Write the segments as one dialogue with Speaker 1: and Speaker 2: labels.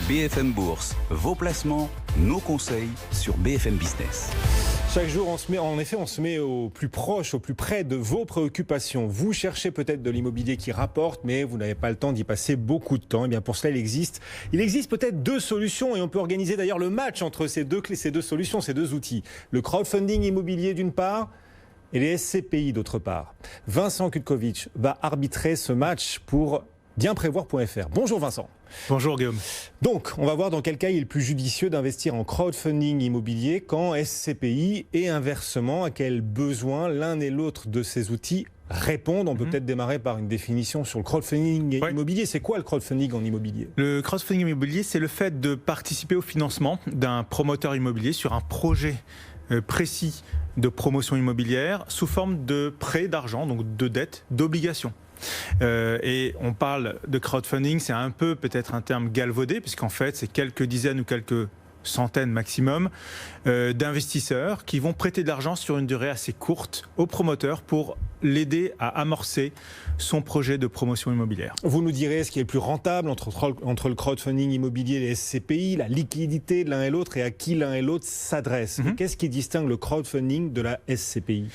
Speaker 1: BFM Bourse, vos placements, nos conseils sur BFM Business.
Speaker 2: Chaque jour, on se met au plus proche, au plus près de vos préoccupations. Vous cherchez peut-être de l'immobilier qui rapporte, mais vous n'avez pas le temps d'y passer beaucoup de temps. Et bien pour cela, il existe peut-être deux solutions et on peut organiser d'ailleurs le match entre ces deux solutions, ces deux outils. Le crowdfunding immobilier d'une part et les SCPI d'autre part. Vincent Kutkovic va arbitrer ce match pour bienprévoir.fr. Bonjour Vincent.
Speaker 3: Bonjour Guillaume.
Speaker 2: Donc, on va voir dans quel cas il est le plus judicieux d'investir en crowdfunding immobilier qu'en SCPI et inversement, à quels besoins l'un et l'autre de ces outils répondent. On peut peut-être démarrer par une définition sur le crowdfunding immobilier. C'est quoi le crowdfunding en immobilier ?
Speaker 3: Le crowdfunding immobilier, c'est le fait de participer au financement d'un promoteur immobilier sur un projet précis de promotion immobilière sous forme de prêt d'argent, donc de dette, d'obligation. Et on parle de crowdfunding, c'est un peu peut-être un terme galvaudé, puisqu'en fait c'est quelques dizaines ou quelques centaines maximum d'investisseurs qui vont prêter de l'argent sur une durée assez courte au promoteur pour l'aider à amorcer son projet de promotion immobilière.
Speaker 2: Vous nous direz ce qui est le plus rentable entre le crowdfunding immobilier et les SCPI, la liquidité de l'un et l'autre et à qui l'un et l'autre s'adressent. Qu'est-ce qui distingue le crowdfunding de la SCPI ?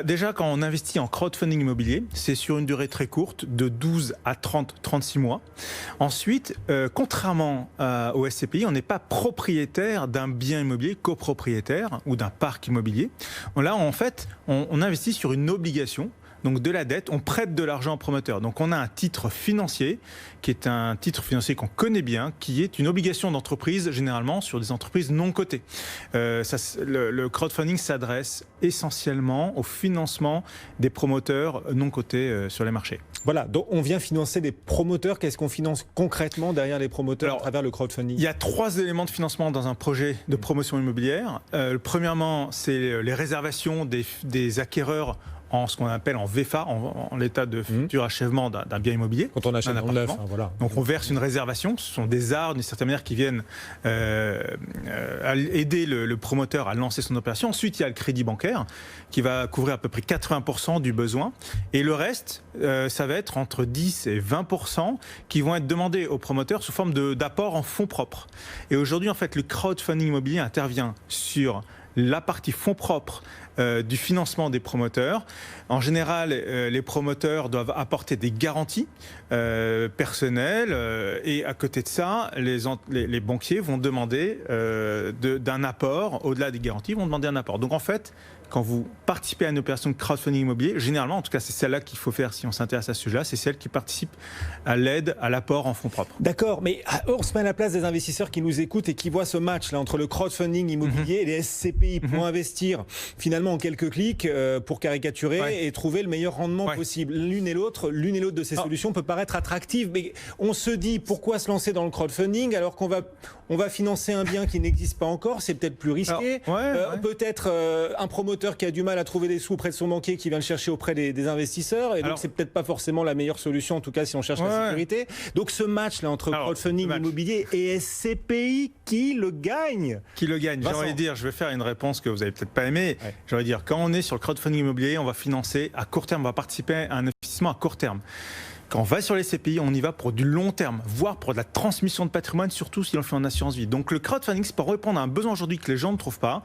Speaker 3: Déjà, quand on investit en crowdfunding immobilier, c'est sur une durée très courte, de 12 à 36 mois. Ensuite, contrairement au SCPI, on n'est pas propriétaire d'un bien immobilier, copropriétaire ou d'un parc immobilier. Là, en fait, on investit sur une obligation. Donc de la dette, on prête de l'argent au promoteur. Donc on a un titre financier, qui est un titre financier qu'on connaît bien, qui est une obligation d'entreprise, généralement sur des entreprises non cotées. Le crowdfunding s'adresse essentiellement au financement des promoteurs non cotés sur les marchés.
Speaker 2: Voilà, donc on vient financer des promoteurs. Qu'est-ce qu'on finance concrètement derrière les promoteurs à travers le crowdfunding ?
Speaker 3: Il y a 3 éléments de financement dans un projet de promotion immobilière. Premièrement, c'est les réservations des acquéreurs en ce qu'on appelle en VFA, en l'état de futur achèvement d'un bien immobilier.
Speaker 2: Quand on achète un neuf, voilà.
Speaker 3: Donc on verse une réservation, ce sont des arts d'une certaine manière qui viennent aider le promoteur à lancer son opération. Ensuite, il y a le crédit bancaire qui va couvrir à peu près 80% du besoin. Et le reste, ça va être entre 10 et 20% qui vont être demandés au promoteur sous forme d'apport en fonds propres. Et aujourd'hui, en fait, le crowdfunding immobilier intervient sur la partie fonds propres du financement des promoteurs. En général, les promoteurs doivent apporter des garanties personnelles et à côté de ça, les banquiers vont demander d'un apport, au-delà des garanties, vont demander un apport. Donc en fait, quand vous participez à une opération de crowdfunding immobilier, généralement, en tout cas c'est celle-là qu'il faut faire si on s'intéresse à ce sujet-là, c'est celle qui participe à l'aide, à l'apport en fonds propres.
Speaker 2: D'accord, mais on se met à la place des investisseurs qui nous écoutent et qui voient ce match-là entre le crowdfunding immobilier et les SCPI pour investir finalement en quelques clics pour caricaturer et trouver le meilleur rendement possible. L'une et l'autre de ces solutions peut paraître attractive, mais on se dit pourquoi se lancer dans le crowdfunding alors qu'on va financer un bien qui n'existe pas encore, c'est peut-être plus risqué. Peut-être un promoteur qui a du mal à trouver des sous auprès de son banquier qui vient le chercher auprès des investisseurs et donc c'est peut-être pas forcément la meilleure solution en tout cas si on cherche la sécurité. Donc ce match là entre crowdfunding immobilier et SCPI, qui le gagne ?
Speaker 3: J'ai envie de dire, je vais faire une réponse que vous n'avez peut-être pas aimée. J'ai envie de dire, quand on est sur le crowdfunding immobilier, on va financer à court terme, on va participer à un investissement à court terme. Quand on va sur les SCPI, on y va pour du long terme, voire pour de la transmission de patrimoine, surtout si on le fait en assurance vie. Donc le crowdfunding, c'est pour répondre à un besoin aujourd'hui que les gens ne trouvent pas,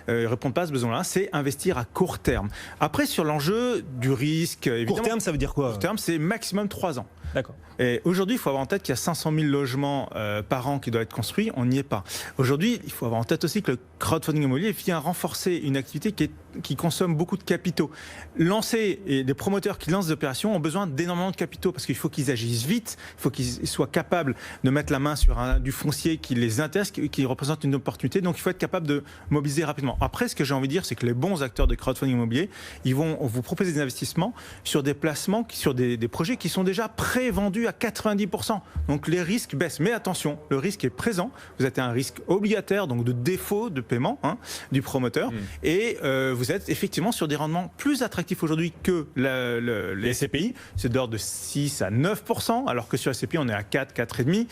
Speaker 3: répondent pas à ce besoin-là, c'est investir à court terme. Après, sur l'enjeu du risque, évidemment...
Speaker 2: Court terme, ça veut dire quoi ?
Speaker 3: Court terme, c'est maximum 3 ans.
Speaker 2: D'accord.
Speaker 3: Et aujourd'hui, il faut avoir en tête qu'il y a 500 000 logements par an qui doivent être construits, on n'y est pas. Aujourd'hui, il faut avoir en tête aussi que le crowdfunding immobilier vient renforcer une activité qui consomme beaucoup de capitaux. Et les promoteurs qui lancent des opérations ont besoin d'énormément de capitaux parce qu'il faut qu'ils agissent vite, il faut qu'ils soient capables de mettre la main sur du foncier qui les intéresse, qui représente une opportunité. Donc il faut être capable de mobiliser rapidement. Après, ce que j'ai envie de dire, c'est que les bons acteurs de crowdfunding immobilier, ils vont vous proposer des investissements sur des placements, sur des projets qui sont déjà pré-vendus à 90%. Donc les risques baissent. Mais attention, le risque est présent. Vous êtes à un risque obligataire, donc de défaut de paiement du promoteur. Et vous êtes effectivement sur des rendements plus attractifs aujourd'hui que les SCPI. C'est d'ordre de 6 à 9%, alors que sur les SCPI, on est à 4, 4,5%,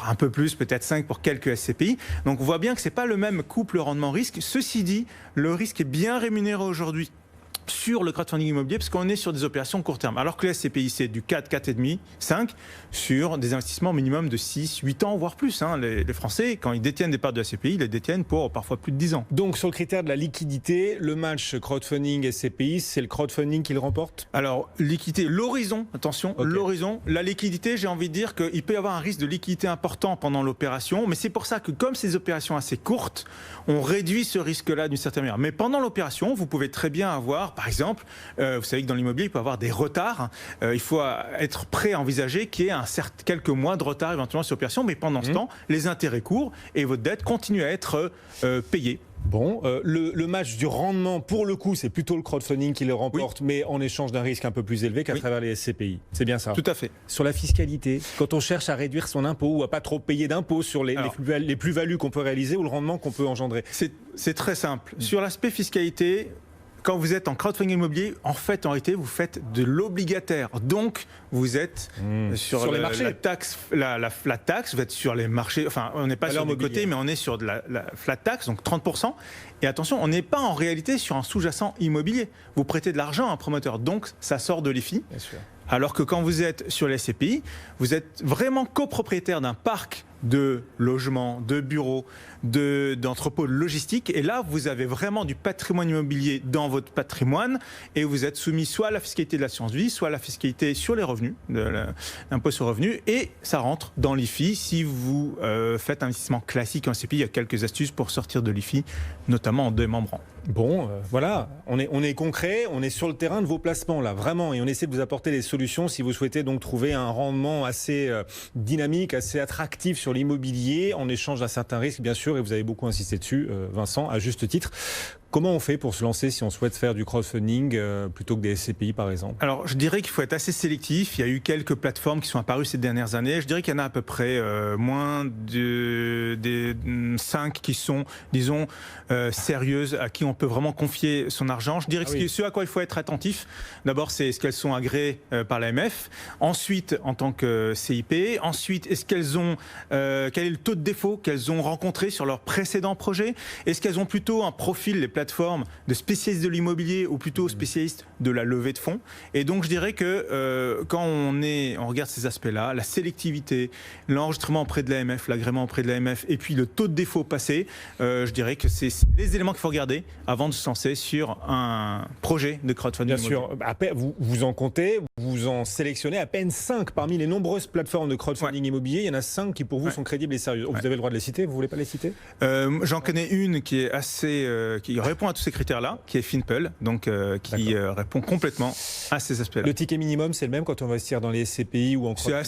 Speaker 3: un peu plus, peut-être 5 pour quelques SCPI. Donc on voit bien que ce n'est pas le même couple rendement-risque. Ceci dit, le risque est bien rémunéré aujourd'hui sur le crowdfunding immobilier parce qu'on est sur des opérations court terme. Alors que les SCPI, c'est du 4, 4,5, 5 sur des investissements minimum de 6, 8 ans, voire plus. Les Français, quand ils détiennent des parts de SCPI, ils les détiennent pour parfois plus de 10 ans.
Speaker 2: Donc, sur le critère de la liquidité, le match crowdfunding SCPI, c'est le crowdfunding qui le remporte?
Speaker 3: Alors, liquidité, l'horizon, attention,
Speaker 2: Okay.
Speaker 3: L'horizon, la liquidité, j'ai envie de dire qu'il peut y avoir un risque de liquidité important pendant l'opération, mais c'est pour ça que comme ces opérations assez courtes, on réduit ce risque-là d'une certaine manière. Mais pendant l'opération, vous pouvez très bien avoir, par exemple, vous savez que dans l'immobilier, il peut y avoir des retards. Il faut être prêt à envisager qu'il y ait quelques mois de retard éventuellement sur l'opération, mais pendant ce temps, les intérêts courent et votre dette continue à être payée.
Speaker 2: Bon, le match du rendement, pour le coup, c'est plutôt le crowdfunding qui le remporte, mais en échange d'un risque un peu plus élevé qu'à travers les SCPI. C'est bien ça?
Speaker 3: Tout à fait.
Speaker 2: Sur la fiscalité, quand on cherche à réduire son impôt ou à pas trop payer d'impôts sur les plus-values qu'on peut réaliser ou le rendement qu'on peut engendrer.
Speaker 3: C'est très simple. Sur l'aspect fiscalité, quand vous êtes en crowdfunding immobilier, en réalité, vous faites de l'obligataire. Donc, vous êtes sur
Speaker 2: les marchés.
Speaker 3: La taxe, vous êtes sur les marchés. Enfin, on n'est pas sur le côté, mais on est sur de la flat tax, donc 30%. Et attention, on n'est pas en réalité sur un sous-jacent immobilier. Vous prêtez de l'argent à un promoteur, donc ça sort de l'IFI.
Speaker 2: Bien sûr.
Speaker 3: Alors que quand vous êtes sur les SCPI, vous êtes vraiment copropriétaire d'un parc de logements, de bureaux, d'entrepôts logistiques. Et là, vous avez vraiment du patrimoine immobilier dans votre patrimoine et vous êtes soumis soit à la fiscalité de l'assurance vie, soit à la fiscalité sur les revenus, l'impôt sur le revenu. Et ça rentre dans l'IFI. Si vous faites un investissement classique en SCPI, il y a quelques astuces pour sortir de l'IFI, notamment en démembrant.
Speaker 2: Bon, voilà, on est concret, on est sur le terrain de vos placements là, vraiment, et on essaie de vous apporter des solutions si vous souhaitez donc trouver un rendement assez dynamique, assez attractif sur l'immobilier, en échange d'un certain risque bien sûr, et vous avez beaucoup insisté dessus, Vincent, à juste titre. Comment on fait pour se lancer si on souhaite faire du crowdfunding plutôt que des SCPI par exemple? Alors
Speaker 3: je dirais qu'il faut être assez sélectif. Il y a eu quelques plateformes qui sont apparues ces dernières années. Je dirais qu'il y en a à peu près moins des 5 qui sont, disons, sérieuses, à qui on peut vraiment confier son argent. Je dirais que ce à quoi il faut être attentif, d'abord c'est est-ce qu'elles sont agréées par l'AMF, ensuite en tant que CIP, ensuite est-ce qu'elles ont, quel est le taux de défaut qu'elles ont rencontré sur leurs précédents projets, est-ce qu'elles ont plutôt un profil, les plateformes de spécialistes de l'immobilier ou plutôt spécialistes de la levée de fonds. Et donc je dirais que quand on regarde ces aspects-là, la sélectivité, l'enregistrement auprès de l'AMF, l'agrément auprès de l'AMF et puis le taux de défaut passé, je dirais que c'est les éléments qu'il faut regarder avant de se lancer sur un projet de crowdfunding.
Speaker 2: Bien sûr, vous en comptez, vous en sélectionnez à peine 5 parmi les nombreuses plateformes de crowdfunding immobilier. Il y en a 5 qui pour vous sont crédibles et sérieuses. Vous avez le droit de les citer, vous voulez pas les citer?
Speaker 3: J'en connais une qui est assez, qui répond à tous ces critères-là, qui est Finpel, donc qui répond complètement à ces aspects-là.
Speaker 2: Le ticket minimum, c'est le même quand on va investir dans les SCPI ou en crowdfunding?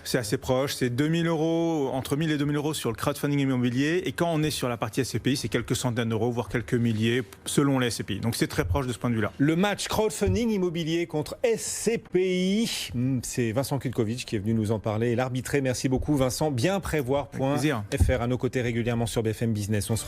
Speaker 3: C'est assez proche, c'est 2 000 €, entre 1 000 et 2 000 € sur le crowdfunding immobilier, et quand on est sur la partie SCPI, c'est quelques centaines d'euros, voire quelques milliers, selon les SCPI. Donc c'est très proche de ce point de vue-là.
Speaker 2: Le match crowdfunding immobilier contre SCPI, c'est Vincent Kutkovic qui est venu nous en parler et l'arbitrer. Merci beaucoup Vincent. Bien prévoir.fr à nos côtés régulièrement sur BFM Business. On se